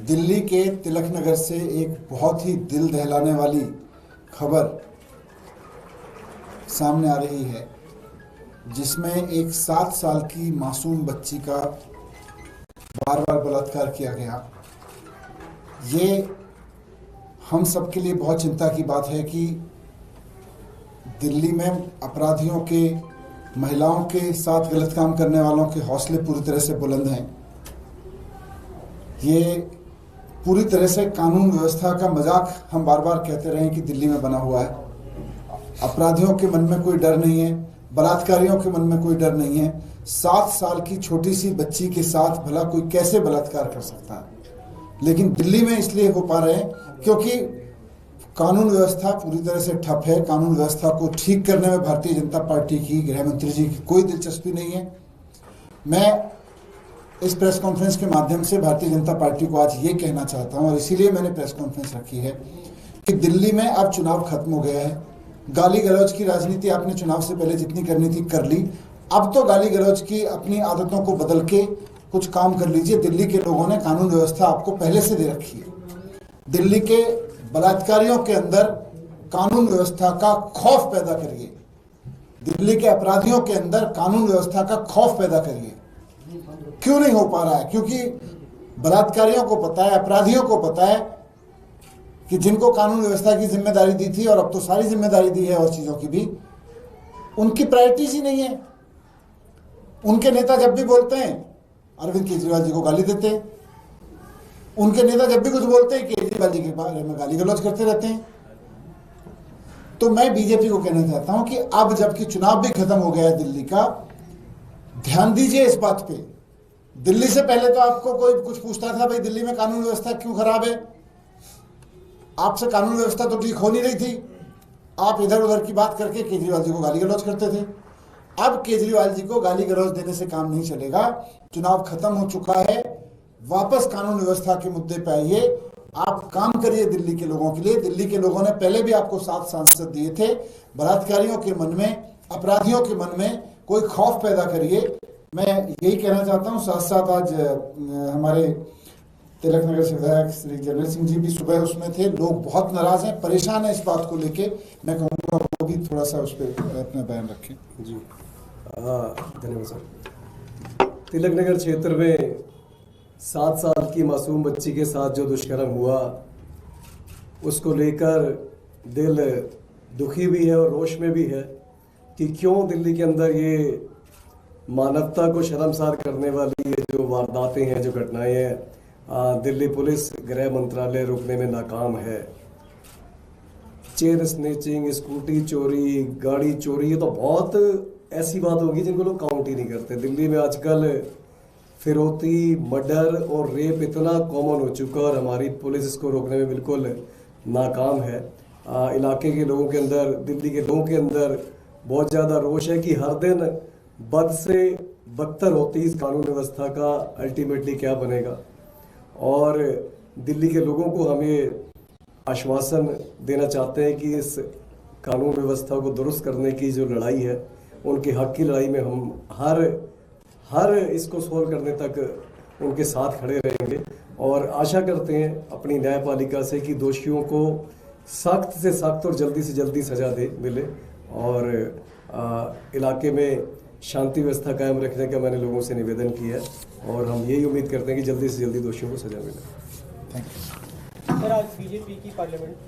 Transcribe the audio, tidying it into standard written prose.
दिल्ली के तिलक नगर से एक बहुत ही दिल दहलाने वाली खबर सामने आ रही है, जिसमें एक 7 साल की मासूम बच्ची का बार बार बलात्कार किया गया। ये हम सब के लिए बहुत चिंता की बात है कि दिल्ली में अपराधियों के, महिलाओं के साथ गलत काम करने वालों के हौसले पूरी तरह से बुलंद हैं। ये पूरी तरह से कानून व्यवस्था का मजाक हम बार बार कहते रहे कि दिल्ली में बना हुआ है। अपराधियों के मन में कोई डर नहीं है, बलात्कारियों के मन में कोई डर नहीं है। 7 साल की छोटी सी बच्ची के साथ भला कोई कैसे बलात्कार कर सकता है? लेकिन दिल्ली में इसलिए हो पा रहे हैं क्योंकि कानून व्यवस्था पूरी तरह से ठप है। कानून व्यवस्था को ठीक करने में भारतीय जनता पार्टी की, गृह मंत्री जी की कोई दिलचस्पी नहीं है। मैं इस प्रेस कॉन्फ्रेंस के माध्यम से भारतीय जनता पार्टी को आज ये कहना चाहता हूं, और इसीलिए मैंने प्रेस कॉन्फ्रेंस रखी है, कि दिल्ली में अब चुनाव खत्म हो गया है। गाली गलौज की राजनीति आपने चुनाव से पहले जितनी करनी थी कर ली। अब तो गाली गलौज की अपनी आदतों को बदल के कुछ काम कर लीजिए। दिल्ली के लोगों ने कानून व्यवस्था आपको पहले से दे रखी है। दिल्ली के बलात्कारियों के अंदर कानून व्यवस्था का खौफ पैदा करिए। दिल्ली के अपराधियों के अंदर कानून व्यवस्था का खौफ पैदा करिए। क्यों नहीं हो पा रहा है? क्योंकि बलात्कारियों को पता है, अपराधियों को पता है कि जिनको कानून व्यवस्था की जिम्मेदारी दी थी, और अब तो सारी जिम्मेदारी दी है और चीजों की भी, उनकी प्रायोरिटीज ही नहीं है। उनके नेता जब भी बोलते हैं अरविंद केजरीवाल जी को गाली देते हैं। उनके नेता जब भी कुछ बोलते हैं केजरीवाल जी के बारे में गाली गलौज करते रहते हैं। तो मैं बीजेपी को कहना चाहता हूं कि अब जबकि चुनाव भी खत्म हो गया है दिल्ली का, ध्यान दीजिए इस बात पे। दिल्ली से पहले तो आपको कोई कुछ पूछता था, भाई दिल्ली में कानून व्यवस्था क्यों खराब है? आपसे कानून व्यवस्था तो ठीक हो नहीं रही थी। आप इधर उधर की बात करके केजरीवाल जी को गाली गलौज करते थे। अब केजरीवाल जी को गाली गलौज देने से काम नहीं चलेगा। चुनाव खत्म हो चुका है, वापस कानून व्यवस्था के मुद्दे पे आइए। आप काम करिए दिल्ली के लोगों के लिए। दिल्ली के लोगों ने पहले भी आपको 7 सांसद दिए थे। बलात्कारियों के मन में, अपराधियों के मन में कोई खौफ पैदा करिए। मैं यही कहना चाहता हूं। साथ साथ आज हमारे तिलक नगर से विधायक श्री जर्नैल सिंह जी भी सुबह उसमें थे। लोग बहुत नाराज हैं, परेशान हैं इस बात को लेके। मैं कहूँगा वो भी थोड़ा सा उस पर अपना बयान रखें। जी धन्यवाद सर। तिलक नगर क्षेत्र में 7 साल की मासूम बच्ची के साथ जो दुष्कर्म हुआ, उसको लेकर दिल दुखी भी है और रोष में भी है कि क्यों दिल्ली के अंदर ये मानवता को शर्मसार करने वाली ये जो वारदातें हैं, जो घटनाएं हैं, दिल्ली पुलिस, गृह मंत्रालय रोकने में नाकाम है। चेन स्नेचिंग, स्कूटी चोरी, गाड़ी चोरी, ये तो बहुत ऐसी बात होगी जिनको लोग काउंट ही नहीं करते। दिल्ली में आजकल फिरौती, मर्डर और रेप इतना कॉमन हो चुका है और हमारी पुलिस इसको रोकने में बिल्कुल नाकाम है। इलाके के लोगों के अंदर, दिल्ली के लोगों के अंदर बहुत ज़्यादा रोष है कि हर दिन बद से बदतर होती इस कानून व्यवस्था का अल्टीमेटली क्या बनेगा। और दिल्ली के लोगों को हमें आश्वासन देना चाहते हैं कि इस कानून व्यवस्था को दुरुस्त करने की जो लड़ाई है, उनके हक की लड़ाई में हम हर इसको सोल्व करने तक उनके साथ खड़े रहेंगे। और आशा करते हैं अपनी न्यायपालिका से कि दोषियों को सख्त से सख्त और जल्दी से जल्दी सजा मिले। और इलाके में शांति व्यवस्था कायम रखने का मैंने लोगों से निवेदन किया है और हम यही उम्मीद करते हैं कि जल्दी से जल्दी दोषियों को सजा मिले। सर, आज बीजेपी की पार्लियामेंट